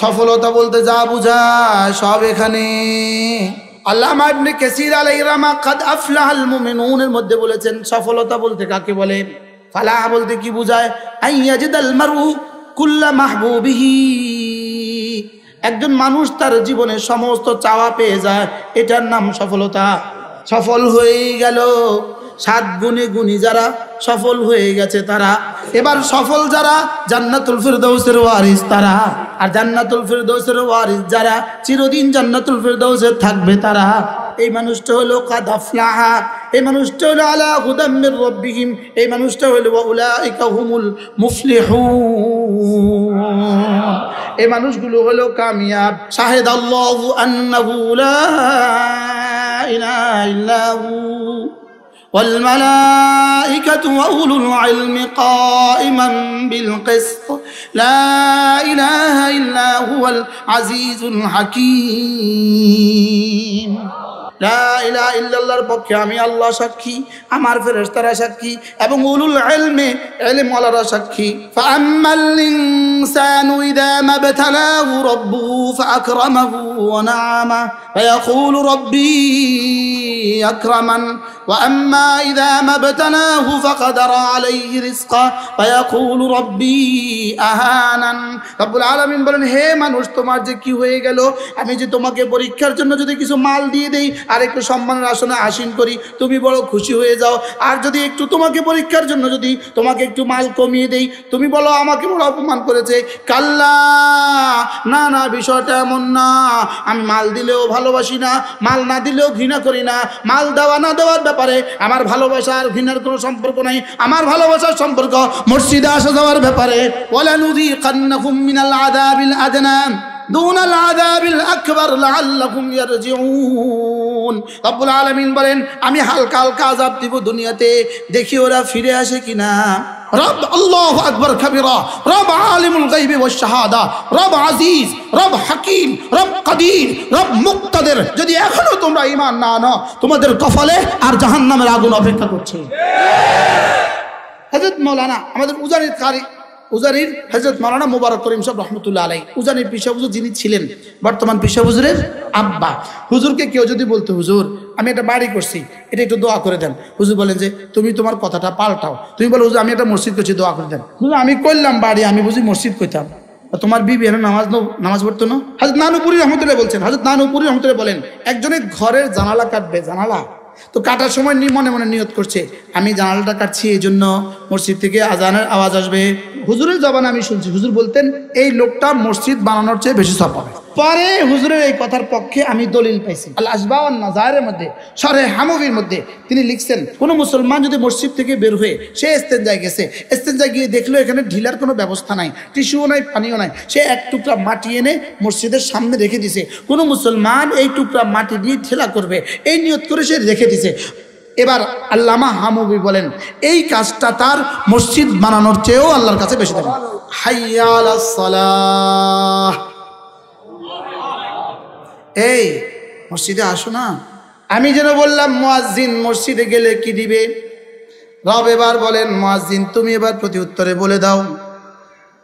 সফলতা বলতে যা বোঝায় সব এখানে। আল্লামা ইবনে কাসির আলাইহির রাহমা কাদ আফলাহাল মুমিনুনের মধ্যে বলেছেন সফলতা বলতে কাকে বলে, ফালাহ বলতে কি বোঝায়, আইয়াজিদাল মারউ কুল্লা মাহবুবিহি, একজন মানুষ তার জীবনে সমস্ত চাওয়া পেয়ে যায়, এটার নাম সফলতা। সফল হয়ে গেল 7 গুণে গুণী যারা সফল হয়ে গেছে তারা। এবার সফল যারা জান্নাতুল ফিরদাউসের ওয়ারিস তারা, আর জান্নাতুল ফিরদাউসের ওয়ারিস যারা চিরদিন জান্নাতুল ফিরদাউসে থাকবে তারা। এই মানুষটা হলো কাদ আফলাহা, এই মানুষটা হলো আলা হুদাম মির রাব্বিহিম, এই মানুষটা হলো উলাইকা হুমুল মুফলিহুন, এই মানুষগুলো হলো কামিয়াব। শাহিদাল্লাহু আন্নাহু লা ইলাহা ইল্লাহু ওয়াল মালাইকাতু ওয়া উলুল ইলমি কাইমান বিল কিসত লা ইলাহা ইল্লা হুয়াল আজিজুল হাকীম। লা ইলাহা ইল্লাল্লাহর পক্ষে আমি আল্লাহ সাক্ষী, আমার ফেরেশতারা সাক্ষী এবং উলুল ইলমে ইলমওয়ালারা সাক্ষী। ফাআম্মাল ইনসানু ইযা মাবতালাহু রাব্বুহু ফাআকরামাহু ওয়া না'আমা ফায়াকুলু রাব্বি আকরামান ওয়া আম্মা ইযা মাবতালাহু ফাকাদারা আলাইহি রিজকা ফায়াকুলু রাব্বি আহানান। রব্বুল আলামিন বলেন, হে মানুষ, তোমার যে কি হয়ে গেল, আমি যে তোমাকে পরীক্ষার জন্য যদি কিছু মাল দিয়ে দেই আর একটু সম্মানের আসনে আসীন করি, তুমি বড় খুশি হয়ে যাও। আর যদি একটু তোমাকে পরীক্ষার জন্য যদি তোমাকে একটু মাল কমিয়ে দেই, তুমি বলো আমাকে বড় অপমান করেছে। কাল্লা, না না, বিষয়টা এমন না। আমি মাল দিলেও ভালোবাসি না, মাল না দিলেও ঘৃণা করি না। মাল দেওয়া না দেওয়ার ব্যাপারে আমার ভালোবাসা আর ঘৃণার কোনো সম্পর্ক নাই। আমার ভালোবাসার সম্পর্ক মসজিদে আসা যাওয়ার ব্যাপারে। ওয়ালা নুযীকান্নাহুম মিনাল আযাবিল আদনা দুনাল আযাবিল আকবার লাআল্লাহুম ইয়ারজিউন। রব্বুল আলামিন বলেন, আমি হালকা হালকা আযাব দিব দুনিয়াতে, দেখি ওরা ফিরে আসে কিনা। রব আল্লাহু আকবার কবিরা, রব আলিমুল গায়বি ওয়াশ শাহাদা, রব আজিজ, রব হাকিম, রব কাদির, রব মুক্তাদির। যদি এখনো তোমরা ঈমান না আনো, তোমাদের কপালে আর জাহান্নামের আগুন অপেক্ষা করছে। হযরত মাওলানা আমাদের উজানির হযরত মাওলানা মুবারক করিম সাহেব রহমতুল্লাহ আলাইহি, উজানির পিসা হুজুর যিনি ছিলেন, বর্তমান পিসা হুজুরের আব্বা। হুজুরকে কেউ যদি বলতো, হুজুর আমি একটা বাড়ি করছি, এটা একটু দোয়া করে দেন, হুজুর বলেন যে তুমি তোমার কথাটা পাল্টাও, তুমি বলো হুজুর আমি একটা মসজিদ করছি, দোয়া করে দেন। হুজুর আমি করলাম বাড়ি, আমি বুঝি মসজিদ কইতাম, তোমার বিবি এর নামাজ পড়তো না। হযরত নানুপুরি রহমতুল্লাহ বলছেন, হযরত নানুপুরি রহমতুল্লাহ বলেন, একজনের ঘরের জানালা কাটবে, জানালা তো কাটার সময় মনে মনে নিয়ত করছে, আমি জানালাটা কাটছি এই জন্য মসজিদ থেকে আজানের আওয়াজ আসবে। হুজুরের জবানে আমি শুনছি, হুজুর বলতেন এই লোকটা মসজিদ বানানোর চেয়ে বেশি সওয়াব পাবে। পরে হুজুরের এই কথার পক্ষে আমি দলিল পাইছি। আল আসবা ওয়ান নাযায়ের মধ্যে, শরহে হামভির মধ্যে তিনি লিখছেন, কোন মুসলমান যদি মসজিদ থেকে বের হয়ে সে ইস্তেঞ্জায় গেছে, ইস্তেঞ্জায় গিয়ে দেখলো এখানে ঢিলার কোনো ব্যবস্থা নাই, টিস্যুও নাই, পানিও নাই, সে এক টুকরা মাটি এনে মসজিদের সামনে রেখে দিছে। কোন মুসলমান এই টুকরা মাটি দিয়ে ঠেলা করবে এই নিয়ত করে সে রেখে দিছে। এবার আল্লামা হামভি বলেন, এই কাজটা তার মসজিদ বানানোর চেয়েও আল্লাহর কাছে বেশি দামি। হাইয়া আলাস সালাহ, এই মসজিদে আসো না। আমি যেন বললাম মুয়াজ্জিন মসজিদে গেলে কি দিবে? রব এবার বলেন, মুয়াজ্জিন তুমি এবার প্রতি উত্তরে বলে দাও,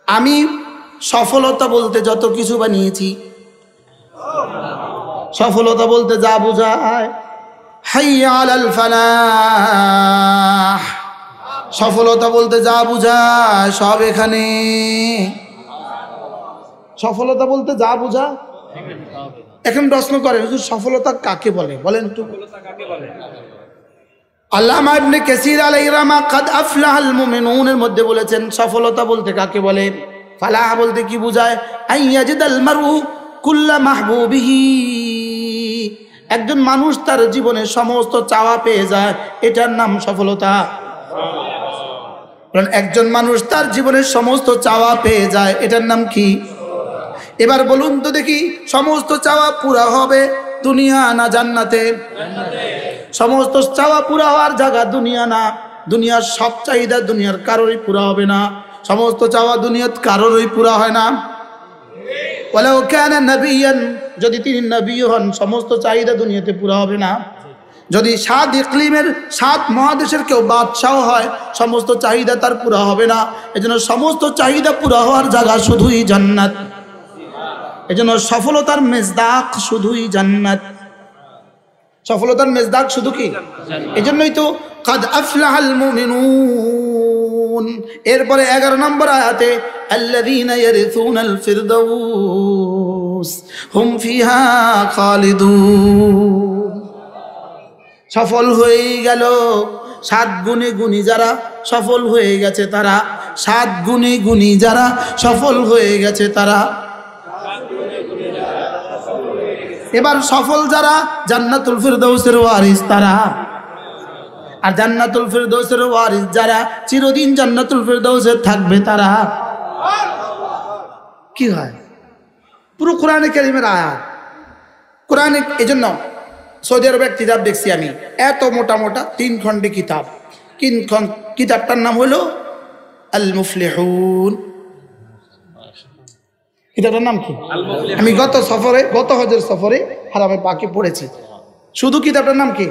আমি সফলতা বলতে যত কিছু বানিয়েছি, সফলতা বলতে যা বোঝায়, হাইয়া আলাল ফালাহ, সফলতা বলতে যা বোঝায় সব এখানে। সফলতা বলতে যা বোঝায়, এখন প্রশ্ন করে হুজুর সফলতা কাকে বলে, বলেন একটু। আল্লামা ইবনে কাসির আলাইহির রাহমা কাদ আফলাহাল মুমিনুনের মধ্যে বলেছেন সফলতা বলতে কাকে বলে, ফালাহ বলতে কি বোঝায়, আইয়াজিদাল মারউ কুল্লা মাহবুবিহি, একজন মানুষ তার জীবনে সমস্ত চাওয়া পেয়ে যায়, এটার নাম সফলতা। একজন মানুষ তার জীবনের সমস্ত চাওয়া পেয়ে যায়, এটার নাম কি? এবার বলুন তো দেখি, সমস্ত চাওয়া পুরা হবে দুনিয়া না জান্নাতে? সমস্ত চাওয়া পুরা হওয়ার জায়গা দুনিয়া না। দুনিয়ার সব চাহিদা দুনিয়ার কারোরই পুরা হবে না, সমস্ত চাওয়া দুনিয়ার কারোরই পুরা হয় না। ওয়ালাউ কানা নবিয়ান, যদি তিনি নবী হন সমস্ত চাহিদা দুনিয়াতে পুরা হবে না। যদি 7 ইকলিমের 7 মহাদেশের কেউ বাদশাহ হয় সমস্ত চাহিদা তার পুরা হবে না। এজন্য সমস্ত চাহিদা পুরা হওয়ার জায়গা শুধুই জান্নাত। এজন্য সফলতার মেজদাক শুধুই জান্নাত। সফলতার মেজদাক শুধু কি? এজন্যই তো কাদ আফলাহাল মুমিনুন। এরপরে 11 নম্বর আয়াতে আল্লাযীনা ইয়ারিসুনাল ফিরদাউস হুম ফিহা খালিদুন। সফল হয়ে গেল 7 গুণে গুণী যারা সফল হয়ে গেছে তারা, 7 গুণে গুণী যারা সফল হয়ে গেছে তারা। এবার সফল যারা জান্নাতুল ফিরদাউসের ওয়ারিস তারা। আর জান্নাতুল ফিরদাউসের ওয়ারিস যারা চিরদিন জান্নাতুল ফিরদাউসে থাকবে তারা। কি হয়? পুরো কোরআনে কারীমের আয়াত। কোরআনে এজন্য সৌদি আরবে এক কিতাব দেখছি আমি, এত মোটা মোটা 3 খণ্ডে কিতাব। কিতাবটার নাম হলো আল মুফলিহুন। কিতাবটার নাম কি? আমি গত হজের সফরে হারামে পাকে পড়েছি। শুধু কিতাবটার নাম কি?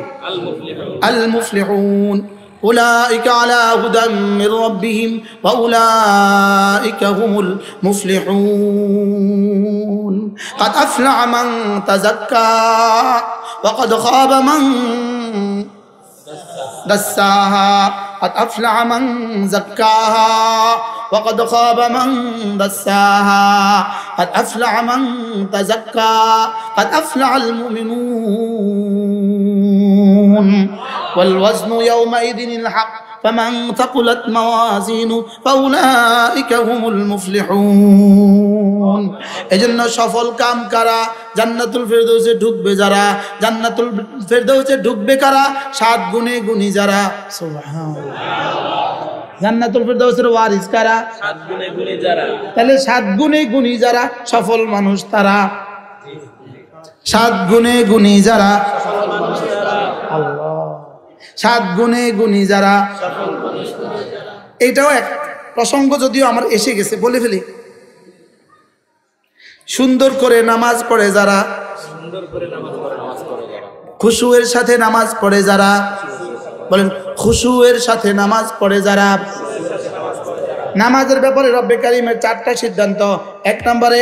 আল মুফলিহুন। উলাইকা আলা হুদাম মির রাব্বিহিম ওয়া উলাইকা হুমুল মুফলিহুন। قد أفلح من تزكى وقد خاب من دساها قد أفلح من زكاها وقد خاب من دساها قد أفلح من تزكى قد أفلح المؤمنون والوزن يومئذ الحق فمن ثقلت موازينه فأولئك هم المفلحون। এজন্য সফল কাম কারা? জান্নাতুল ফিরদাউসে ঢুকবে যারা। জান্নাতুল ফিরদাউসে ঢুকবে কারা? 7 গুণে গুণী যারা। সুবহানাল্লাহ। জান্নাতুল ফিরদাউসের ওয়ারিস কারা? 7 গুণে গুণী যারা। তাহলে 7 গুণে গুণী যারা সফল মানুষ তারা। 7 গুণে গুণী যারা সফল মানুষ তারা। আল্লাহ, 7 গুণে গুণী যারা। এইটাও এক প্রসঙ্গ, যদিও আমার এসে গেছে, বলে ফেলি। সুন্দর করে নামাজ পড়ে যারা, খুশুয়ের সাথে নামাজ পড়ে যারা, বলেন খুশুয়ের সাথে নামাজ পড়ে যারা। নামাজের ব্যাপারে রব্বে কারীমের 4টা সিদ্ধান্ত। 1 নম্বরে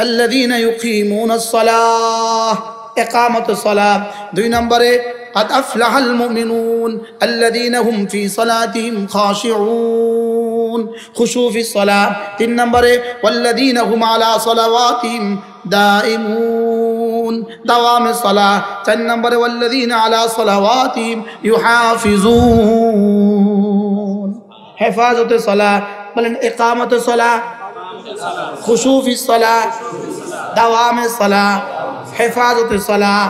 আল্লাযীনা ইউকিমুনাস সালাহ, ইকামাতুস সালাহ। 2 নম্বরে قد أفلح المؤمنون الذين هم في صلاتهم خاشعون، خشوع في الصلاة। 3 নম্বরে والذين هم على صلواتهم دائمون، دوام الصلاة। 4 নম্বরে والذين على صلواتهم يحافظون، হেফাজত সালাহ। বলেন ইকামত সালাহ, খুশু ফি সালাহ, দাওয়াম সালাহ, হেফাজত সালাহ।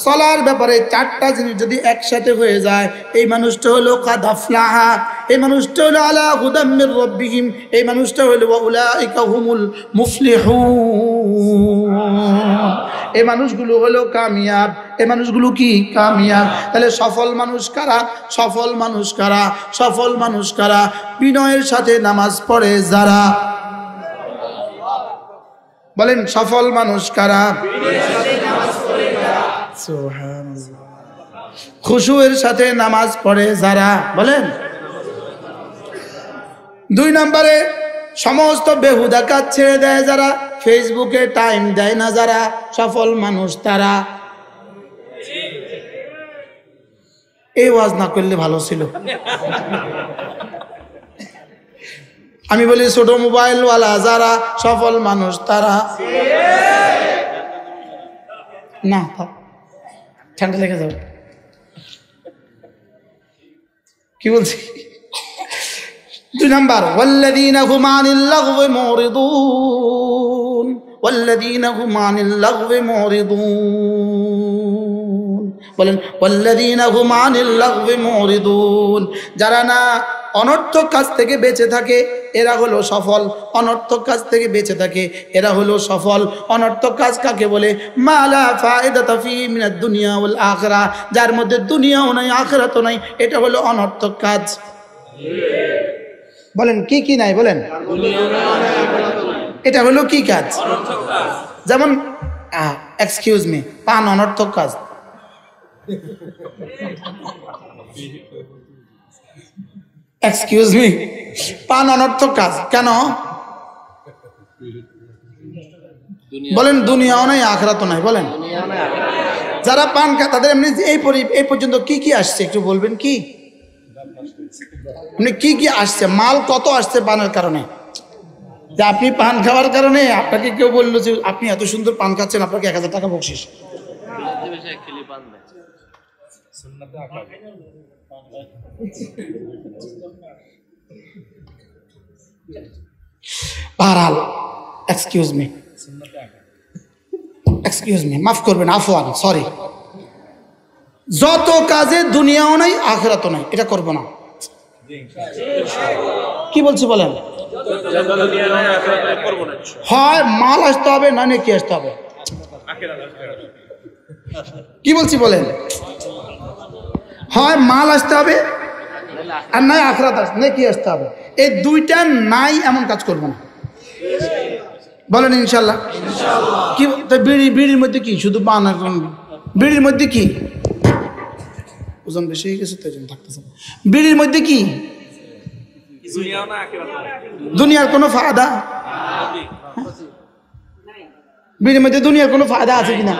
সলার ব্যাপারে 4টা জিনিস যদি একসাথে হয়ে যায়, এই মানুষটা হলো কাদ আফলাহা, এই মানুষটা হলো আলা হুদাম মির রাব্বিহিম, এই মানুষটা হলো ওয়া উলাইকা হুমুল মুফলিহুন। এই মানুষগুলো হলো কামিয়াব। এই মানুষগুলো কি? কামিয়াব। তাহলে সফল মানুষ কারা? সফল মানুষ কারা? সফল মানুষ কারা? বিনয়ের সাথে নামাজ পড়ে যারা। বলেন সফল মানুষ কারা? খুশুয়ের সাথে নামাজ পড়ে যারা। বলেন 2 নম্বরে সমস্ত বেহুদা কাজ ছেড়ে দেয় যারা, ফেসবুকে টাইম দেয় না যারা, সফল মানুষ তারা। এই ওয়াজ না করলে ভালো ছিল। আমি বলি ছোট মোবাইলওয়ালা যারা, সফল মানুষ তারা। না ঠান্ডা লেগে যাবে। কি বলছি? 2 নম্বর ওয়াল্লাযীনা হুম আনিল লাগওয়ি মুরিদুন, ওয়াল্লাযীনা হুম আনিল লাগওয়ি মুরিদুন। বলেন ওয়াল্লাযীনা হুম আনিল লাগওয়ি মুরিদুন। যারা না অনর্থক কাজ থেকে বেঁচে থাকে এরা হলো সফল। অনর্থক কাজ থেকে বেঁচে থাকে এরা হলো সফল। অনর্থক কাজ কাকে বলে? মা লা ফায়দাতা ফি মিনাদ দুনিয়া ওয়াল আখিরাহ, যার মধ্যে দুনিয়াও নাই আখিরাতও নাই, এটা হলো অনর্থক কাজ। বলেন কি কি নাই? বলেন এটা হলো কি কাজ? অনর্থক কাজ। যেমন এক্সকিউজ মি, পান অনর্থক কাজ। এক্সকিউজ মি, পান অনর্থক কাজ কেন? বলেন দুনিয়াও নাই আখিরাতও নাই, বলেন। যারা পান খায় তাদের এমনি এই পর্যন্ত কি কি আসছে একটু বলবেন কি? মানে কি কি আসছে, মাল কত আসছে পানের কারণে? যে আপনি পান খাওয়ার কারণে আপনাকে কেউ বললো যে আপনি এত সুন্দর পান খাচ্ছেন, আপনাকে 1000 টাকা বকশিশ। বহরহাল এক্সকিউজ মি, মাফ করবেন, আফওয়ান, সরি। যত কাজে দুনিয়াও নাই আখিরাতও নাই, এটা করবো না। কি বলছি বলেন? হয় মাল আসতে হবে, না নেকি আসতে হবে। কি বলছি বলেন? হয় মাল আসতে হবে আর নাই আখিরাত নেকি আসতে হবে। এই দুইটা নাই এমন কাজ করবো না, বলেন ইনশাল্লাহ। কি বিড়ির মধ্যে কি শুধু পান? বিড়ির মধ্যে কি ওজন বেশি হয়ে গেছে, থাকতেছে। বিড়ির মধ্যে কি দুনিয়ার কোনো ফায়দা? বিড়ির মধ্যে দুনিয়ার কোনো ফায়দা আছে কিনা?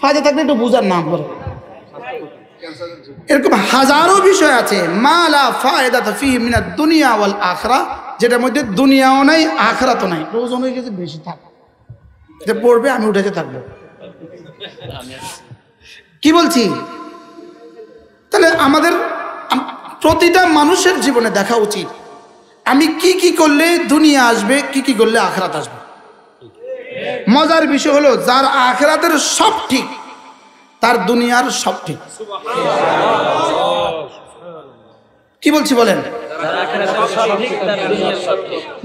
ফায়দা থাকলে একটু বুঝার নাম করে। এরকম হাজারো বিষয় আছে মালা ফায়দা ফি মিনাদ দুনিয়া ওয়াল আখিরা, যেটার মধ্যে দুনিয়াও নাই আখিরাতও নাই। ওজন হয়ে গেছে বেশি, থাক, যে পড়বে আমি উঠেতে থাকবো। কি বলছি? তাহলে আমাদের প্রতিটা মানুষের জীবনে দেখা উচিত আমি কি কি করলে দুনিয়া আসবে, কি কি করলে আখিরাত আসবে। মজার বিষয় হলো যার আখিরাতের সব ঠিক তার দুনিয়ার সব ঠিক। কি বলছি বলেন?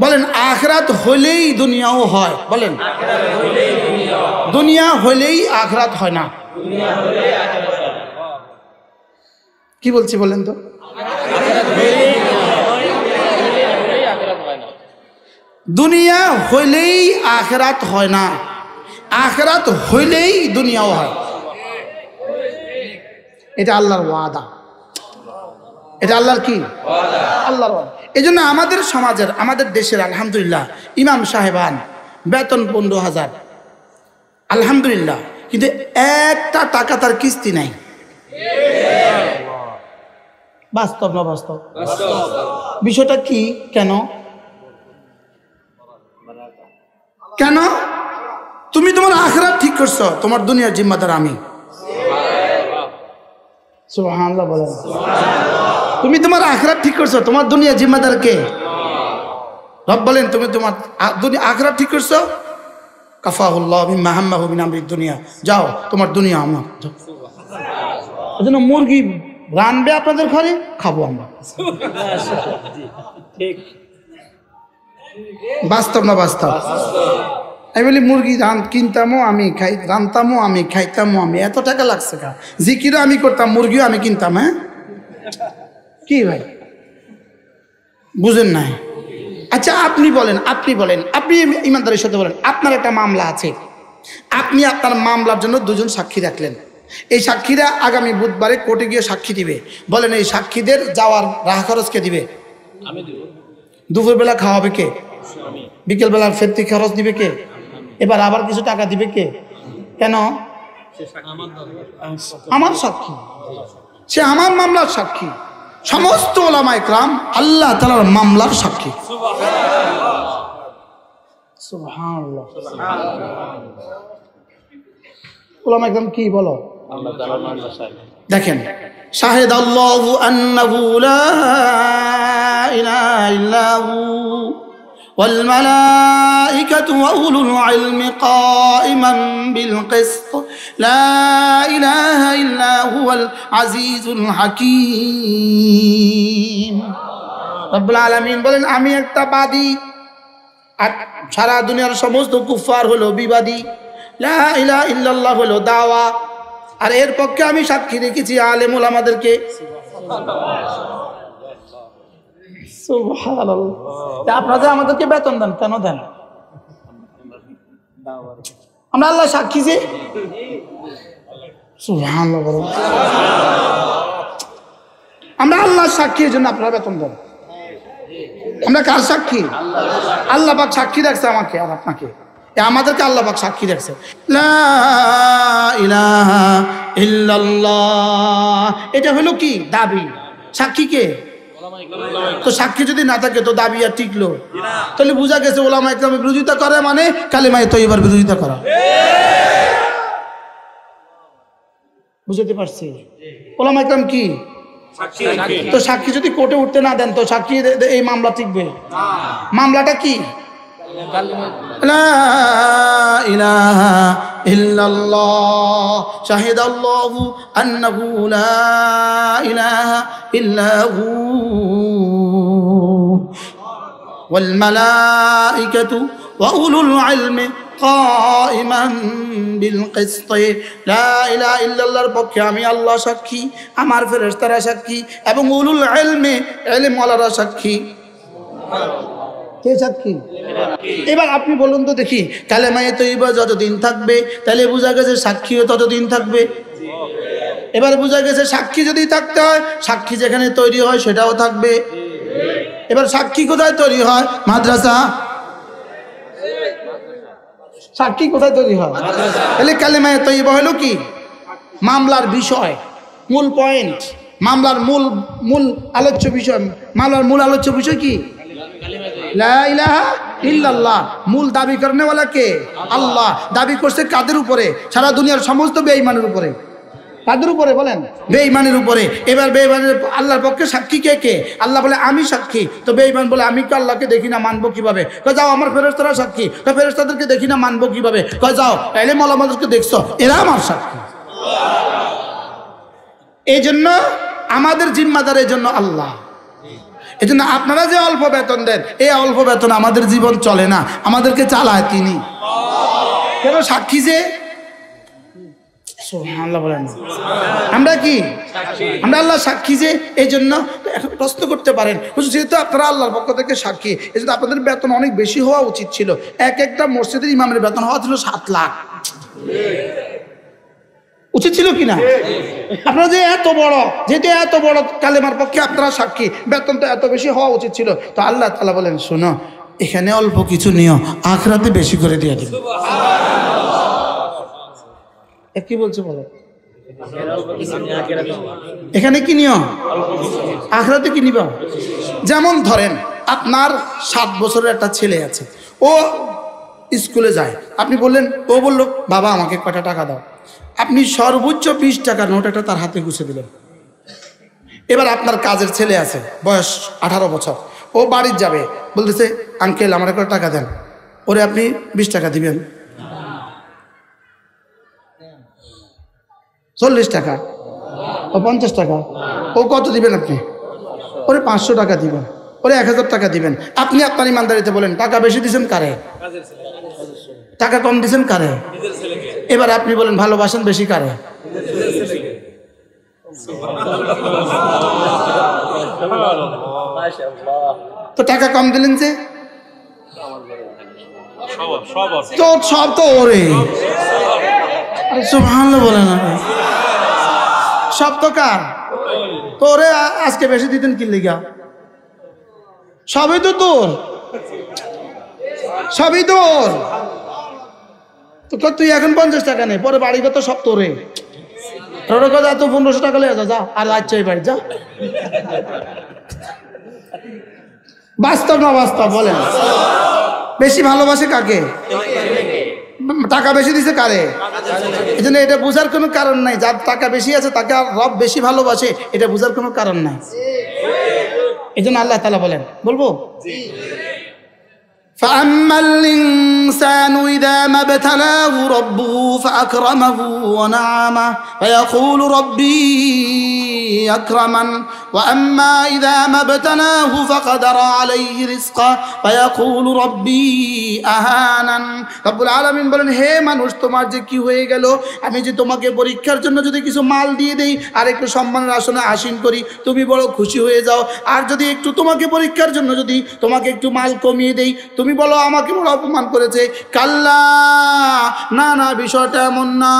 বলেন আখিরাত হলেই দুনিয়াও হয়, বলেন। দুনিয়া হলেই আখিরাত হয় না। কি বলছি বলেন তো? দুনিয়া হইলেই আখিরাত হয় না, আখিরাত হইলেই দুনিয়াও হয়। এটা আল্লাহর ওয়াদা, এটা আল্লাহর কি? আল্লাহর ওয়াদা। এই জন্য আমাদের সমাজের, আমাদের দেশের আলহামদুলিল্লাহ ইমাম সাহেবান বেতন 15,000, আলহামদুলিল্লাহ, কিন্তু একটা টাকা তার কিস্তি নাই। বাস্তব না বাস্তব? বিষয়টা কি? কেন? কেন? তুমি তোমার আখিরাত ঠিক করছো, তোমার দুনিয়ার জিম্মাদার আমি। সুবহানাল্লাহ বলেন। তুমি তোমার আখিরাত ঠিক করছো, তোমার দুনিয়ার জিম্মাদার কে? রব বলেন তুমি তোমার আখিরাত ঠিক করছো, কাফাহুল্লাহ বিমা হাম্মাহু মিন আমরিদ দুনিয়া, যাও তোমার দুনিয়া আমার। এজন্য মুরগি রানবে আপনাদের ঘরে, খাবো আমরা। বাস্তব না বাস্তব? আমি বলি মুরগি কিনতামও আমি, রানতামও আমি, খাইতামও আমি। এত টাকা লাগছে কা? জিকিরও আমি করতাম, মুরগিও আমি কিনতাম। হ্যাঁ কি ভাই বুঝেন নাই? আচ্ছা আপনি বলেন, আপনি ইমানদারের সাথে বলেন, আপনার একটা মামলা আছে, আপনি আপনার মামলার জন্য 2 জন সাক্ষী রাখলেন। এই সাক্ষীরা আগামী বুধবারে কোর্টে গিয়ে সাক্ষী দিবে। বলেন এই সাক্ষীদের যাওয়ার রাহা খরচ কে দিবে? আমি দেব। দুপুরবেলা খাওয়াবে কে? বিকেলবেলার ফেরতি খরচ দিবে কে? এবার আবার কিছু টাকা দিবে কে? কেন? আমার সাক্ষী, সে আমার মামলার সাক্ষী। সমস্ত ওলামা ইকরাম আল্লাহ তাআলার মামলার সাক্ষী। সুবহানাল্লাহ। ওলামা ইকরাম কি বলো? দেখেন, শাহিদাল্লাহু আন্নাহু লা ইলাহা ইল্লাহু ওয়াল মালাইকাতু ওয়া উলুল ইলমি কাইমান বিল কিসত লা ইলাহা ইল্লা হুয়াল আজিজুল হাকীম। রব্বুল আলামিন বলেন আমি একটা বাদী, আর সারা দুনিয়ার সমস্ত কুফার হলো বিবাদী। লা ইলাহা ইল্লাল্লাহ হলো দাওয়া, আর এর পক্ষে আমি সাক্ষী রেখেছি আলেম ওলামাদেরকে। সুবহানাল্লাহ। আপনারা আমাদেরকে বেতন দেন, কেন দেন? আমরা আল্লাহ সাক্ষী যে। সুবহানাল্লাহ। আমরা আল্লাহ সাক্ষী, এর জন্য আপনারা বেতন দেন। আমরা কার সাক্ষী? আল্লাহ পাক সাক্ষী রাখছে আমাকে আর আপনাকে। আমাদেরকে আল্লাহ পাক সাক্ষী রাখছে, লা ইলাহা ইল্লাল্লাহ। এটা হলো কি দাবি, সাক্ষী কে? তো সাক্ষী যদি না থাকে তো দাবি আর টিকলো? তাহলে বোঝা গেছে ওলামা ইকরামের বিরোধিতা করে মানে কালেমায়ে তয়্যিবার বিরোধিতা করা। বুঝতে পারছি? ওলামা ইকরাম কি? তো সাক্ষী যদি কোর্টে উঠতে না দেন তো সাক্ষী এই মামলা টিকবে? মামলাটা কি? লা ইলাহা ইল্লাল্লাহ শাহিদাল্লাহু আন্নাহু লা ইলাহা ইল্লাহু ওয়াল মালাইকাতু ওয়া উলুল ইলমি কাইমান বিল কিসত। লা ইলাহা ইল্লাল্লাহর পক্ষে আমি আল্লাহ সাক্ষী, আমার ফেরেশতারা সাক্ষী এবং উলুল ইলমি ইলমওয়ালারা সাক্ষী। কে সাক্ষী? এবার আপনি বলুন তো দেখি, কালেমায়ে তয়্যিবা যতদিন থাকবে তাহলে বোঝা গেছে সাক্ষীও ততদিন থাকবে। এবার বোঝা গেছে সাক্ষী যদি থাকতে হয়, সাক্ষী যেখানে তৈরি হয় সেটাও থাকবে। এবার সাক্ষী কোথায় তৈরি হয়? মাদ্রাসা। সাক্ষী কোথায় তৈরি হয়? তাহলে কালেমায়ে তয়্যিবা হলো কি? মামলার বিষয়, মূল পয়েন্ট, মামলার মূল আলোচ্য বিষয়। মামলার মূল আলোচ্য বিষয় কি? লা ইলাহা ইল্লাল্লাহ। মূল দাবি করনেওয়ালা কে? আল্লাহ। দাবি করছে কাদের উপরে? সারা দুনিয়ার সমস্ত বেঈমানের উপরে। কাদের উপরে বলেন? বেঈমানের উপরে। এবার বেঈমানের আল্লাহর পক্ষে সাক্ষী কে কে? আল্লাহ বলে আমি সাক্ষী। তো বেঈমান বলে আমি তো আল্লাহকে দেখি না, মানবো কিভাবে? কয় যাও আমার ফেরেশতারা সাক্ষী। কয় ফেরেশতাদেরকে দেখি না, মানবো কিভাবে? কয় যাও এলেম ওলামাদেরকে দেখছো, এরা আমার সাক্ষী। এই জন্য আমাদের জিম্মাদার এই জন্য আল্লাহ। এই জন্য আপনারা যে অল্প বেতন দেন, এই অল্প বেতন আমাদের জীবন চলে না, আমাদেরকে চালায় তিনি। কেন? সাক্ষী যে। সুবহানাল্লাহ বলেন। আমরা কি? আমরা আল্লাহ সাক্ষী যে। এই জন্য এখন প্রশ্ন করতে পারেন, যেহেতু আপনারা আল্লাহর পক্ষ থেকে সাক্ষী, এই জন্য আপনাদের বেতন অনেক বেশি হওয়া উচিত ছিল। একটা মসজিদের ইমামের বেতন হওয়া ছিল 7 লাখ। উচিত ছিল কিনা? আপনারা যে যেহেতু এত বড় কালেমার পক্ষে আপনারা সাক্ষী, বেতন তো এত বেশি হওয়া উচিত ছিল। তো আল্লাহ তাআলা বলেন শোনো, এখানে অল্প কিছু নিও, আখিরাতে বেশি করে দিয়ে দিন। কি বলছে বলো? এখানে কি নিও, আখিরাতে কি নিবা? যেমন ধরেন আপনার 7 বছরের একটা ছেলে আছে, ও স্কুলে যায়। আপনি বললেন, ও বললো বাবা আমাকে কয়টা টাকা দাও। আপনি সর্বোচ্চ 20 টাকার নোট একটা তার হাতে গুছে দিলেন। এবার আপনার কাজের ছেলে আছে, বয়স 18 বছর, ও বাড়ি যাবে, বলতেছে আঙ্কেল আমার একটা টাকা দেন। ওরে আপনি 20 টাকা দিবেন, 40 টাকা, ও 50 টাকা, ও কত দিবেন আপনি? ওরে 500 টাকা দিবেন, ওরে 1000 টাকা দিবেন। আপনি আপনার ইমানদারিতে বলেন টাকা বেশি দিচ্ছেন কারে? টাকা কম দিচ্ছেন কারে? এবার আপনি বলেন ভালোবাসেন বেশি কারে? তো টাকা কম দিলেন যে, তো সব তো ওরে। সুবহানাল্লাহ বলেন না, সব তো কার? তো ওরে আজকে বেশি দিতেন কি লিগা? সবই তো তোর, সবই তোর। তো তুই এখন 50 টাকা নেই, পরে বাড়ি কত সব তোরে। তোর কথা তো 1500 টাকা লেগে যা, আর যাচ্ছে এই বাড়ি যা। বাস্তব না বাস্তব বলেন? বেশি ভালোবাসে কাকে? টাকা বেশি দিছে কারে? এই জন্য এটা বোঝার কোনো কারণ নাই, যার টাকা বেশি আছে তাকে রব বেশি ভালোবাসে, এটা বোঝার কোনো কারণ নাই। এই জন্য আল্লাহ তাআলা বলেন, বলবো فأما الإنسان إذا ما ابتلاه ربه فأكرمه ونعمه فيقول ربي أكرمن وأما إذا ما ابتلاه فقدر عليه رزقه فيقول ربي أهانن। রব্বুল আলামিন বলেন, হে মানুষ তোমার যে কি হয়ে গেল, আমি যে তোমাকে পরীক্ষার জন্য যদি কিছু মাল দিয়ে দেই আর একটু সম্মানের আসনে আসীন করি, তুমি বড় খুশি হয়ে যাও। আর যদি একটু তোমাকে পরীক্ষার জন্য যদি তোমাকে একটু মাল কমিয়ে দেই, তুমি বলো আমাকে বড় অপমান করেছে। কাল্লা, না না, বিষয়টা এমন না।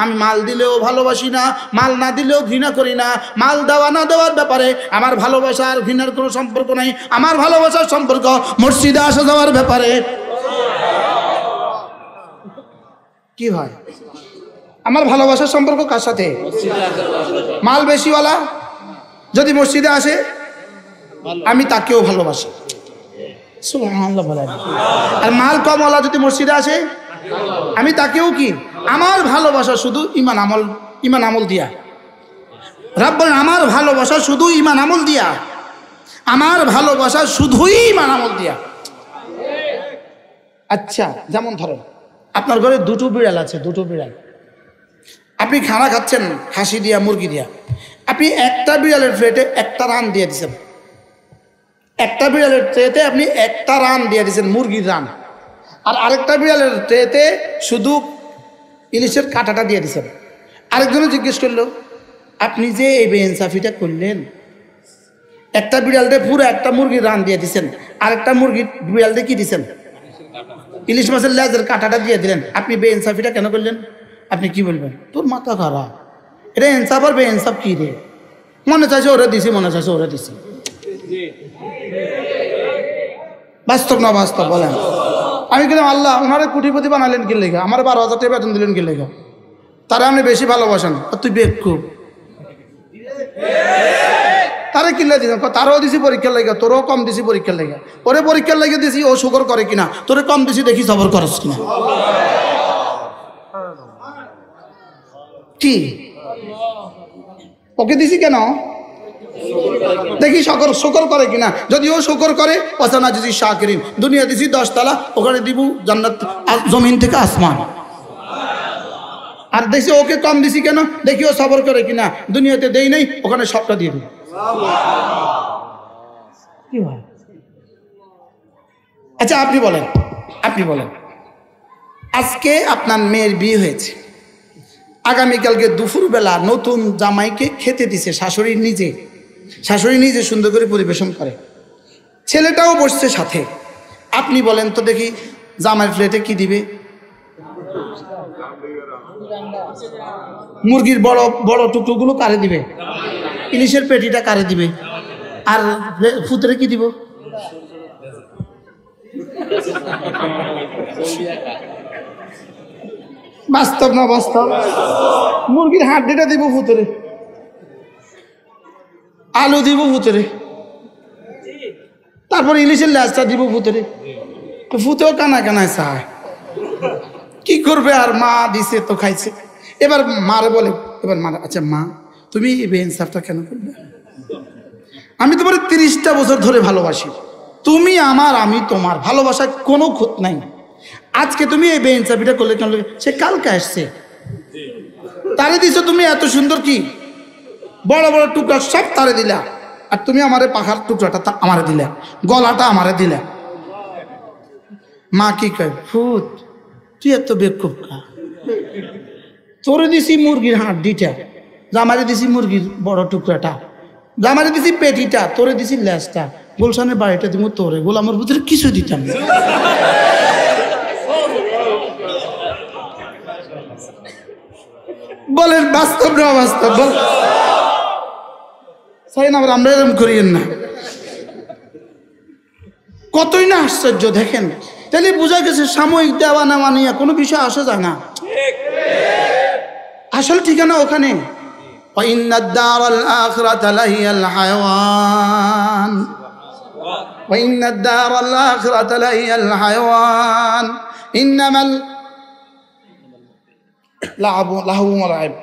আমি মাল দিলেও ভালোবাসি না, মাল না দিলেও ঘৃণা করি না। মাল দেওয়া না দেওয়ার ব্যাপারে আমার ভালোবাসা আর ঘৃণার কোনো সম্পর্ক নাই। আমার ভালোবাসার সম্পর্ক মসজিদে আসা যাওয়ার ব্যাপারে। কি হয়? আমার ভালোবাসার সম্পর্ক কার সাথে? মাল বেশিওয়ালা যদি মসজিদে আসে আমি তাকেও ভালোবাসি, সুবহানাল্লাহ বলেন। আর মাল কমওয়ালা যদি মসজিদে আসে আমি তাকেও কি? আমার ভালোবাসা শুধু ইমান আমল দিয়া। রব বলেন আমার ভালোবাসা শুধু ইমান আমল দিয়া, আমার ভালোবাসা শুধুই ইমান আমল দিয়া। আচ্ছা, যেমন ধরেন আপনার ঘরে দুটো বিড়াল আছে, দুটো বিড়াল, আপনি খানা খাচ্ছেন খাসি দিয়া মুরগি দিয়া, আপনি একটা বিড়ালের প্লেটে একটা রান দিয়ে দিচ্ছেন, একটা বিড়ালের ট্রেতে আপনি একটা রান দিয়ে দিচ্ছেন মুরগির রান, আর আরেকটা বিড়ালের ট্রেতে শুধু ইলিশের কাঁটাটা দিয়ে দিচ্ছেন। আরেকজনে জিজ্ঞেস করলো আপনি যে এই বেইনসাফিটা করলেন, একটা বিড়ালতে পুরো একটা মুরগির রান দিয়ে দিচ্ছেন, আরেকটা মুরগির বিড়ালতে কি দিচ্ছেন? ইলিশ মাছের লেজের কাঁটাটা দিয়ে দিলেন, আপনি বেইনসাফিটা কেন করলেন? আপনি কি বলবেন? তোর মাথা খারাপ, এটা ইনসাফ আর বেইনসাফ কি রে? মনে চাইছে ওরা দিছি, মনে চাইছে ওরা দিছি। বাস্তব না বাস্তব বলেন? আমি কিন্তু আল্লাহ ওনারে কোটিপতি বানালেন কি লেগা, আমার 12,000 টাকা বেতন দিলেন কি লেগা? তারা আপনি বেশি ভালোবাসেন, তুই বেকুব। তারা কিনলে দিস, তারও দিছি পরীক্ষার লেগে, তোরও কম দিছি পরীক্ষার লেগে, ওরে পরীক্ষার লেগে দিছি ও শুকর করে কিনা, তোরে কম দিছি দেখি সবর করস কিনা। কি ওকে দিছি কেন? দেখি শুকর করে কিনা, যদি ও শুকর করে ওয়াসানা যদি শাকিরিন, দুনিয়া দিছি 10 তলা, ওখানে দিব জান্নাত জমিন থেকে আসমান। আর দেখছি ওকে কম দিছি কেন, দেখি ও সবর করে কিনা, দুনিয়াতে দেই নাই, ওখানে সবটা দিয়ে দিই। কি হয়? আচ্ছা আপনি বলেন আজকে আপনার মেয়ের বিয়ে হয়েছে, আগামীকালকে দুপুরবেলা নতুন জামাইকে খেতে দিছে শাশুড়ি নিজে সুন্দর করে পরিবেশন করে, ছেলেটাও বসছে সাথে। আপনি বলেন তো দেখি জামাইয়ের প্লেটে কি দিবে? মুরগির বড় বড় টুকরোগুলো কারে দিবে? ইলিশের পেটিটা কারে দিবে? আর ফুতরে কি দিব? বাস্তব না বাস্তব? মুরগির হাড্ডিটা দিব ফুতরে, আলু দিব ফুতরে, তারপর ইলিশের লেজটা দিব ফুতরে। ফুতেও কানায় চায়, কি করবে? আর মা দিছে তো খাইছে। এবার মারে বলে, এবার মা, আচ্ছা মা তুমি এই বেইনসাফটা কেন করবে? আমি তোমার 30টা বছর ধরে ভালোবাসি, তুমি আমার আমি তোমার, ভালোবাসায় কোনো খুঁত নাই। আজকে তুমি এই বেইনসাফিটা করলে কেন? সে কালকে আসছে, তারে দিছো তুমি এত সুন্দর কি বড় বড় টুকরা সব তারে দিলা, আর তুমি আমারে পাখার টুকরাটা আমারে দিলা, গলাটা আমারে দিলা। মা কি কয়? ফুত তুই এত বেকুব কা? তোরে দিছি মুরগির হাড্ডিটা, জামারে দিছি মুরগির বড় টুকরাটা, জামারে দিছি পেটিটা, তোরে দিছি লেজটা, গুলশানের বাড়িটা দিব তোরে, গোলামের ভিতরে কিছু দিতাম না। বলেন বাস্তব না বাস্তব? বল সাই না, আমরা এরকম করিয়েন না। কতই না আশ্চর্য দেখেন। তাহলে বোঝা গেছে সাময়িক দেওয়া নেওয়া নিয়ে কোনো বিষয় আসা যায় না, আসল ঠিকানা ওখানে। وإن الدار الآخرة لهي الحيوان وإن الدار الآخرة لهي الحيوان إنما لهو ولعب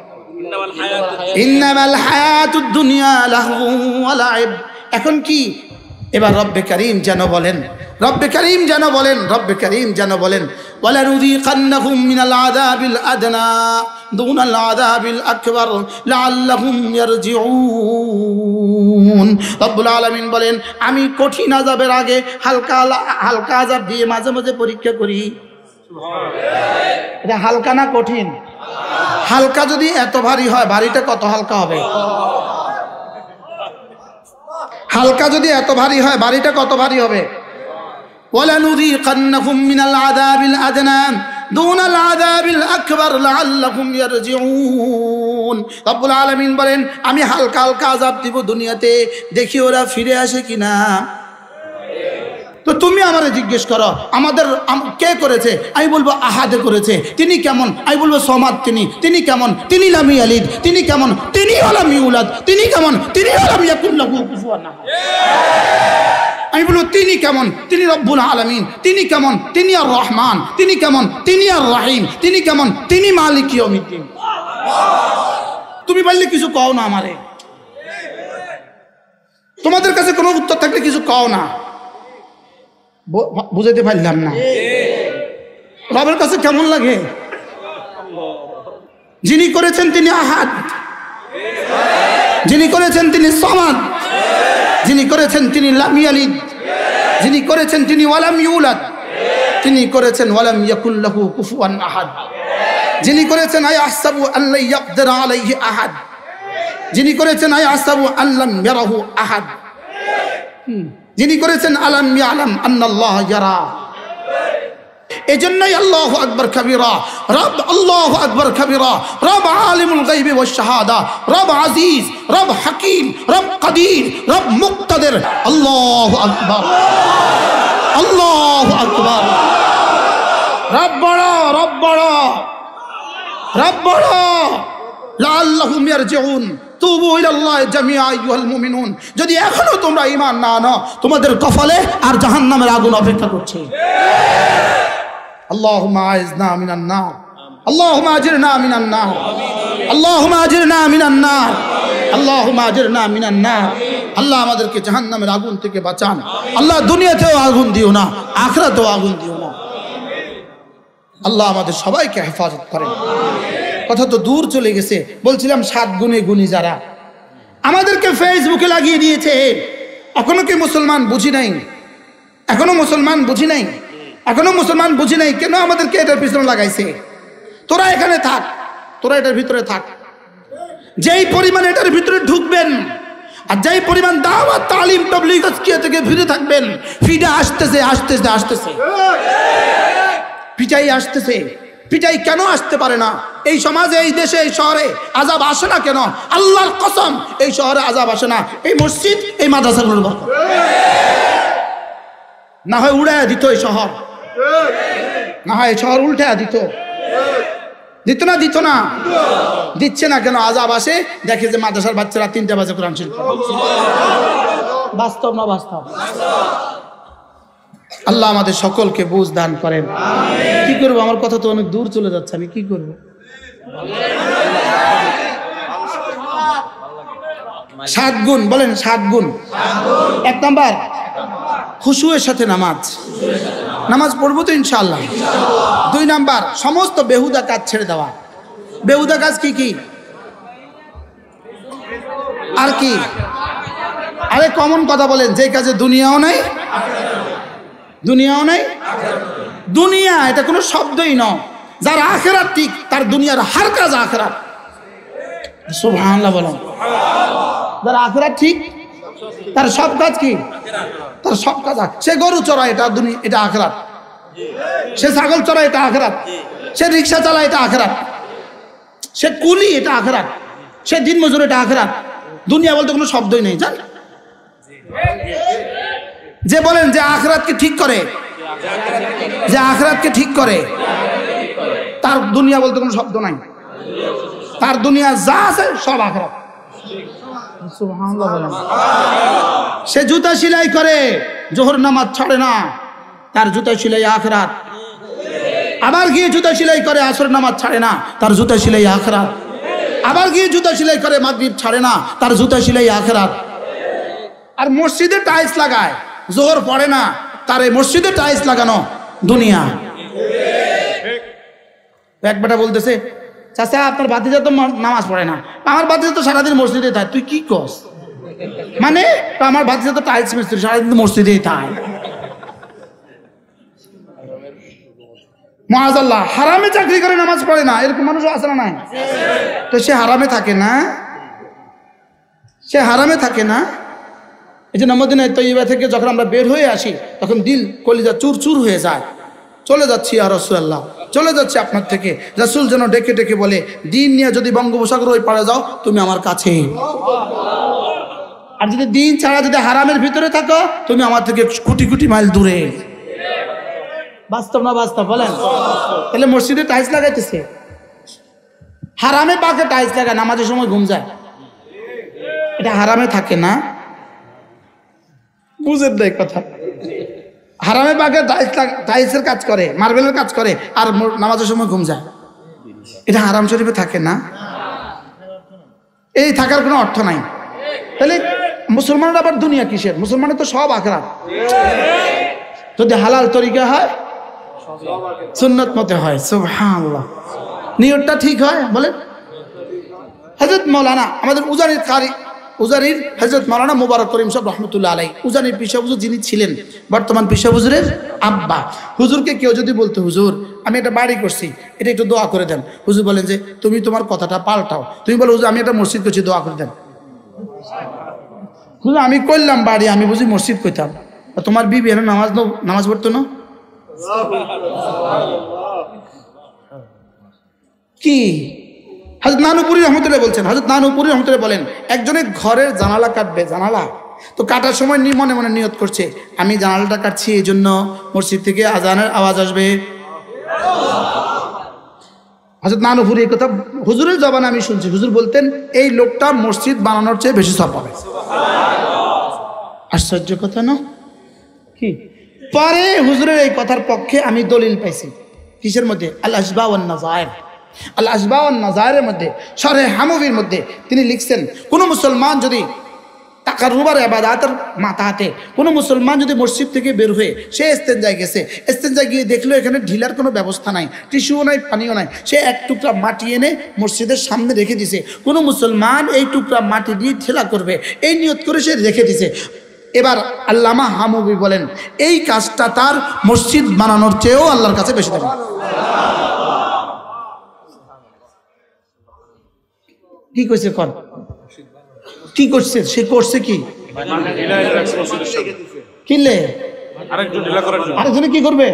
إنما الحياة الدنيا لهو ولعب। এখন কি এবার রব্বে কারীম যেন বলেন, রব্বে কারীম যেন বলেন وَلَنُذِيقَنَّهُم مِّنَ الْعَذَابِ الْأَدْنَى دُونَ الْعَذَابِ الْأَكْبَرِ لَعَلَّهُمْ يَرْجِعُونَ। রব্বুল আলামিন বলেন আমি কঠিন আযাবের আগে হালকা আযাব দিয়ে মাঝে মাঝে পরীক্ষা করি। সুবহানাল্লাহ। এটা হালকা না কঠিন? হালকা যদি এত ভারী হয়, ভারীটা কত হালকা হবে? হালকা যদি এত ভারী হয়, ভারীটা কত ভারী হবে? وَلَنُذِيقَنَّهُم مِّنَ الْعَذَابِ الْأَدْنَى دُونَ الْعَذَابِ الْأَكْبَرِ لَعَلَّهُمْ يَرْجِعُونَ। রব্বুল আলামিন বলেন আমি হালকা হালকা আযাব দিব দুনিয়াতে, দেখি ওরা ফিরে আসে কিনা। তো তুমি আমারে জিজ্ঞেস করো আমাদের কে করেছে, আমি বলবো আহাদে করেছে। তিনি কেমন, আমি বলবো সমাদ। তিনি কেমন, তিনি লাম ইয়ালিদ। তিনি কেমন, তিনি লাম ইউলাদ। তিনি কেমন, তিনি লাম ইয়াকুল লাহু কুফুয়ান আহাদ। আমি বলবো তিনি কেমন, তিনি রব্বুল আলামিন। তিনি কেমন, তিনি আর রহমান। তিনি কেমন, তিনি আর রাহিম। তিনি কেমন, তিনি মালিক ইয়াউমিদ্দিন। তুমি বললে কিছু কও না আমারে, তোমাদের কাছে কোনো উত্তর থাকলে কিছু কও না। বুঝাইতে পারলাম না? রবের কাছে কেমন লাগে? যিনি করেছেন তিনি আহাদ, যিনি করেছেন তিনি সমাদ, যিনি করেছেন তিনি লাম ইয়ালিদ, যিনি করেছেন তিনি ওয়ালাম ইউলাদ, তিনি করেছেন ওয়ালাম ইয়াকুল লাহু কুফুয়ান আহাদ, যিনি করেছেন আয়াহসাবু আল্লা ইয়াকদির আলাইহি আহাদ, যিনি করেছেন আয়াহসাবু আল্লাম ইয়ারাহু আহাদ, যিনি করেছেন আলাম ইয়ালাম আন্নাল্লাহ ইয়ারা। এজন্যই আল্লাহু আকবার কাবীরা, রব আল্লাহু আকবার কাবীরা, রব আলিমুল গায়বি ওয়াশ শাহাদা, রব আজিজ, রব হাকিম, রব কাদির, রব মুক্তাদির। আল্লাহু আকবার, আল্লাহু আকবার। রব বড়, রব বড়, রব বড়। লাআল্লাহুম ইয়ারজিউন তুবু ইলাল্লাহি জামিআ আইয়ুহাল মুমিনুন। যদি এখনো তোমরা ঈমান না আনো, তোমাদের কপালে আর জাহান্নামের আগুন অপেক্ষা করছে। আল্লাহুম্মা আইজনা মিনান নার, আল্লাহুম্মা আজিরনা মিনান নার, আল্লাহুম্মা আজিরনা মিনান নার, আল্লাহুম্মা আজিরনা মিনান নার। আল্লাহ আমাদেরকে জাহান্নামের আগুন থেকে বাঁচান। আল্লাহ দুনিয়াতেও আগুন দিও না, আখিরাতেও আগুন দিও না। আল্লাহ আমাদের সবাইকে হেফাজত করেন। কথা তো দূর চলে গেছে, বলছিলাম 7 গুণে গুণী যারা আমাদেরকে ফেসবুকে লাগিয়ে দিয়েছে। এখনো কি মুসলমান বুঝি নাই? এখনো মুসলমান বুঝি নাই? এখনো মুসলমান বুঝি নাই কেন আমাদেরকে এটার পিছনে লাগাইছে? তোরা এখানে থাক, তোরা এটার ভিতরে থাক। যেই পরিমাণ এটার ভিতরে ঢুকবেন আর যেই পরিমাণ দাওয়াত তালিম তাবলীগ আজকিয়া থেকে ফিরে থাকবেন, ফিডা আসতেছে আসতেছে আসতেছে, পিটাই আসতেছে। পিটাই কেন আসতে পারে না? এই সমাজে, এই দেশে, এই শহরে আযাব আসে না কেন? আল্লাহর কসম, এই শহরে আযাব আসে না এই মসজিদ, এই মাদ্রাসাগুলোর বরকত। না হয় উড়ায় দিত এই শহর, না হয় এই শহর উল্টে দিত। দিত না? দিত না? দিচ্ছে না কেন? আযাব আসে, দেখে যে মাদ্রাসার বাচ্চারা 3টা বাজে কোরআন শরীফ পড়ে। বাস্তব না বাস্তব? আল্লাহ আমাদের সকলকে বুঝ দান করেন। কি করবো? আমার কথা তো অনেক দূর চলে যাচ্ছে, আমি কি করবো? 7 গুণ বলেন, 7 গুণ। 1 নাম্বার খুশুয়ের সাথে নামাজ, নামাজ পড়বো তো ইনশাআল্লাহ। 2 নাম্বার সমস্ত বেহুদা কাজ ছেড়ে দেওয়া। বেহুদা কাজ কি কি? আর কি? আরে কমন কথা বলেন, যে কাজে দুনিয়াও নাই, দুনিয়াও নাই। দুনিয়া এটা কোনো শব্দই নয়। যার আখিরাত ঠিক, তার দুনিয়ার হার কাজ আখিরাত। সুবহানাল্লাহ বলেন। যার আখিরাত ঠিক, তার সব কাজ কি? তার সব কাজ। সে গরু চড়ায়, এটা দুনিয়া, এটা আখিরাত। সে ছাগল চড়ায়, এটা আখিরাত। সে রিক্সা চালায়, এটা আখিরাত। সে কুলি, এটা আখিরাত। সে দিনমজুর, এটা আখিরাত। দুনিয়া বলতে কোনো শব্দই নেই, জান? যে বলেন যে আখিরাতকে ঠিক করে, যে আখিরাতকে ঠিক করে, তার দুনিয়া বলতে কোনো শব্দ নাই। তার দুনিয়া যা আছে সব আখিরাত। সুবহানাল্লাহ বলেন। সে জুতা সেলাই করে, জোহর নামাজ ছাড়ে না, তার জুতা সেলাই আখিরাত। আবার গিয়ে জুতা সেলাই করে, আসর নামাজ ছাড়ে না, তার জুতা সেলাই আখিরাত। আবার গিয়ে জুতা সেলাই করে, মাগরিব ছাড়ে না, তার জুতা সেলাই আখিরাত। আর মসজিদে টাইলস লাগায়, জোহর পড়ে না, তার এই মসজিদে টাইলস লাগানো দুনিয়া। এক বেটা বলতেছে, চাচা আপনার ভাতিজা তো নামাজ পড়ে না। আমার ভাতিজা তো সারাদিন মসজিদে থাকে। তুই কি কস? মানে আমার ভাতিজা তো টাইলস মিস্ত্রি, সারাদিন মসজিদেই থাকে। মাআযাল্লাহ, হারামে চাকরি করে নামাজ পড়ে না, এরকম মানুষও আছে না? নাই? তো সে হারামে থাকে না, সে হারামে থাকে না। এই যে মদিনা তৈয়বা থেকে যখন আমরা বের হয়ে আসি, তখন দিল কলিজা চুর চুর হয়ে যায়। চলে যাচ্ছি ইয়া রাসূলুল্লাহ, চলে যাচ্ছি আপনার থেকে। রাসূল যেন ডেকে ডেকে বলে, দিন নিয়ে যদি বঙ্গোপসাগর ওই পারে যাও, তুমি আমার কাছে। আর যদি দিন ছাড়া যদি হারামের ভিতরে থাকো, তুমি আমার থেকে কোটি কোটি মাইল দূরে। বাস্তব না বাস্তব বলেন? তাহলে মসজিদে টাইলস লাগাইতেছে, হারামে পাকে টাইলস লাগায়, নামাজের সময় ঘুম যায়, এটা হারামে থাকে না? বুঝেন না কথা? হারামে পাকে টাইলসের কাজ করে, মার্বেলের কাজ করে, আর নামাজের সময় ঘুম যায়, এটা হারাম শরীফে থাকে না? এই থাকার কোনো অর্থ নাই। তাহলে মুসলমানের আবার দুনিয়া কিসের? মুসলমানের তো সব আখেরাত। যদি হালাল তরিকা হয়, সুন্নত মতে হয়, সুবহানাল্লাহ, নিয়তটা ঠিক হয়, বলেন। হযরত মাওলানা আমাদের উজানির হযরত মাওলানা মুবারক করিম সাহেব রহমতুল্লাহ আলাইহি, উজানির পিসা হুজুর যিনি ছিলেন, বর্তমান পিসা হুজুরের আব্বা। হুজুরকে কেউ যদি বলতো, হুজুর আমি একটা বাড়ি করছি, এটা একটু দোয়া করে দেন, হুজুর বলেন যে তুমি তোমার কথাটা পাল্টাও, তুমি বলো হুজুর আমি একটা মসজিদ করছি, দোয়া করে দেন। হুজুর আমি করলাম বাড়ি, আমি বুঝি মসজিদ কইতাম, তোমার বিবি এনে নামাজ পড়তো না? কি হযরত নানুপুরি রহমতুল্লাহ বলছেন, হযরত নানুপুরি রহমতুল্লাহ বলেন, একজনের ঘরের জানালা কাটবে, জানালা তো কাটার সময় মনে মনে নিয়ত করছে, আমি জানালাটা কাটছি এই জন্য মসজিদ থেকে আজানের আওয়াজ আসবে। হযরত নানুপুরি এই কথা হুজুরের জবানে আমি শুনছি, হুজুর বলতেন এই লোকটা মসজিদ বানানোর চেয়ে বেশি সওয়াব পাবে। আশ্চর্য কথা না? কি পরে হুজুরের এই কথার পক্ষে আমি দলিল পাইছি, কিসের মধ্যে? আল আসবা ওয়ান নাযায়ের, আল আসবা ওয়ান নাযায়েরের মধ্যে, শরহ হামভির মধ্যে তিনি লিখছেন, কোন মুসলমান যদি তাকাররুবার ইবাদতের মাথাতে, কোন মুসলমান যদি মসজিদ থেকে বের হয়ে সে ইস্তেঞ্জায় গেছে, ইস্তেঞ্জায় গিয়ে দেখলো এখানে ঢিলার কোনো ব্যবস্থা নাই, টিস্যুও নাই, পানিও নাই, সে এক টুকরা মাটি এনে মসজিদের সামনে রেখে দিছে, কোন মুসলমান এই টুকরা মাটি দিয়ে ঠেলা করবে এই নিয়ত করে সে রেখে দিছে। এবার আল্লামা হামভি বলেন এই কাজটা তার মসজিদ বানানোর চেয়েও আল্লাহর কাছে বেশি দামি। কি কইছে কোন? কি করছে সে? করছে কি? কিনলে আরেকজনে কি করবে?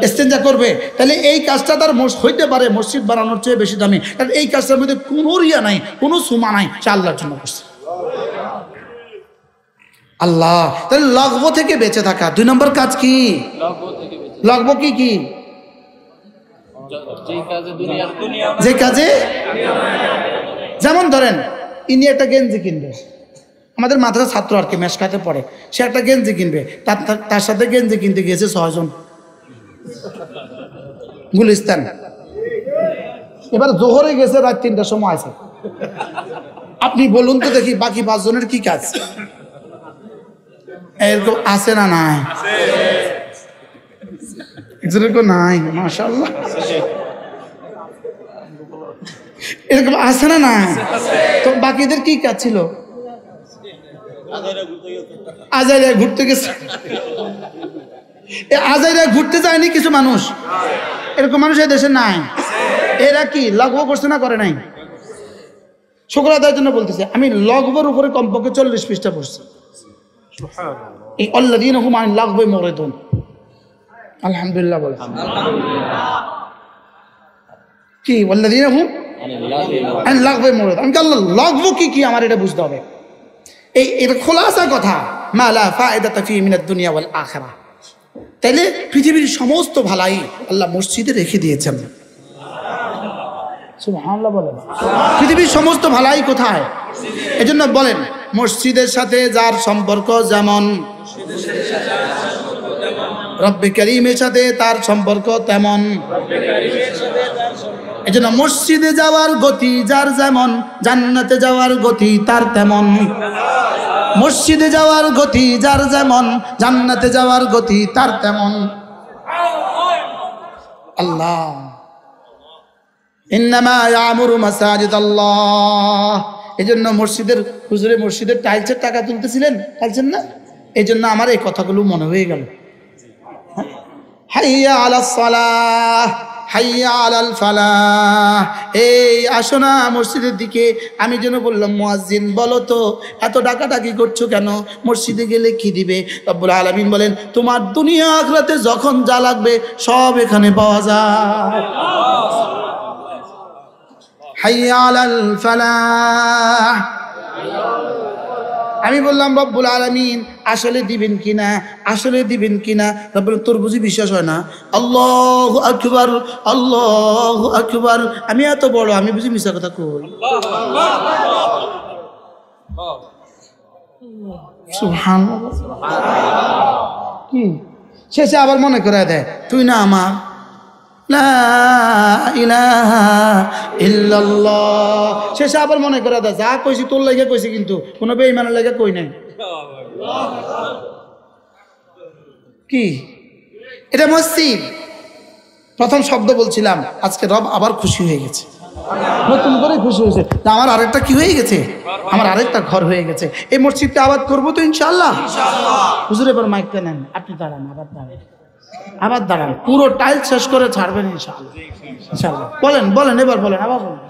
ইস্তেঞ্জা করবে। তাহলে এই কাজটা তার হইতে পারে মসজিদ বানানোর চেয়ে বেশি দামি, কারণ এই কাজটার মধ্যে কোনো রিয়া নাই, কোনো সুমা নাই, সে আল্লাহর জন্য করছে। আল্লাহ, তাহলে লগব থেকে বেঁচে থাকা 2 নম্বর কাজ কি? লগব কি? কি যে কাজে, যেমন ধরেন ইনি একটা গেঞ্জি কিনবে, আমাদের মাদ্রাসার ছাত্র আর কি, মেশকাতে পড়ে, সে একটা গেঞ্জি কিনবে, তার সাথে গেঞ্জি কিনতে গিয়েছে 6 জন গুলিস্তান। এবার জোহরে গেছে রাত 3টার সময় আছে, আপনি বলুন তো দেখি বাকি 5 জনের কি কাজ? এরকম আছে না নাই? এরকম নাই, মাশাআল্লাহ, এরকম আছে না নাই? তো বাকিদের কি কাজ ছিল? আজাইরা ঘুরতে গেছে। আজাইরা ঘুরতে যায়নি কিছু মানুষ, এরকম মানুষ এই দেশে নাই। এরা কি লগব করছে না করে নাই? শুকর আদায়ের জন্য বলতেছে, আমি লগবের উপরে কমপক্ষে 40 পৃষ্ঠা পড়ছি। এই আল্লাযীনা হুম আনিল লাগবি মুরিদুন, আলহামদুলিল্লাহ বল। কি আল্লাযীনা হুম আনিল লাগবি মুরিদুন, আমি আল্লাহ লগব কি আমার এটা বুঝতে হবে। এর খোলাসা কথা, মা লা ফায়দাতা ফি মিনাদ দুনিয়া ওয়াল আখিরাহ। তাইলে পৃথিবীর সমস্ত ভালাই আল্লাহ মসজিদে রেখে দিয়েছেন, সুবহানাল্লাহ বলেন। পৃথিবীর সমস্ত ভালাই কোথায়? এজন্য বলেন মসজিদের সাথে যার সম্পর্ক যেমন, রব্বে কারীমের সাথে তার সম্পর্ক তেমন। এজন্য মসজিদে যাওয়ার গতি যার যেমন, জান্নাতে যাওয়ার গতি তার তেমন। মসজিদে যাওয়ার গতি যার যেমন, জান্নাতে যাওয়ার গতি তার তেমন। আল্লাহ ইন্নামা ইয়ামুরু মাসাজিদাল্লাহ। এজন্য মসজিদের হুজুরে মসজিদের টাইলসের টাকা তুলতেছিলেন, টাইলসের না, এই জন্য আমার এই কথাগুলো মনে হয়ে গেল। হাইয়া আলাস সালাহ, হাইয়া আলাল ফালাহ। এই আসো না মসজিদের দিকে। আমি যেন বললাম মুয়াজ্জিন বলো তো এত ডাকাডাকি করছো কেন? মসজিদে গেলে কি দিবে? রব্বুল আলামিন বলেন তোমার দুনিয়া আখিরাতে যখন যা লাগবে সব এখানে পাওয়া যায়। হাইয়া আলাল ফালাহ, আমি বললাম রব্বুল আলামিন আসলে দিবেন কিনা, আসলে দিবেন কিনা। রব্বুল তোর বুঝি বিশ্বাস হয় না? আল্লাহু আকবার, আল্লাহু আকবার। আমি এত বড়, আমি বুঝি মিছা কথা কই? সুবহানাল্লাহ। কি শেষে আবার মনে করে দেয় তুই না আমার, লা ইলাহা ইল্লাল্লাহ। শেষে আবার মনে করে দেয় যা কইছি তোর লাগে কইছি, কিন্তু কোনো বেঈমানের লাগে কই নাই। কি এটা মসজিদ? প্রথম শব্দ বলছিলাম, আজকে রব আবার খুশি হয়ে গেছে, নতুন করে খুশি হয়েছে। আমার আরেকটা কি হয়ে গেছে? আমার আরেকটা ঘর হয়ে গেছে। এই মসজিদটা আবাদ করবো তো ইনশাআল্লাহ। হুজুর এবার মাইকটা নেন, আপনি দাঁড়ান, আবার দাঁড়ান, আবার দাঁড়ান, পুরো টাইল শেষ করে ছাড়বেন ইনশাআল্লাহ। ইনশাআল্লাহ বলেন, বলেন, এবার বলেন, আবার বলেন।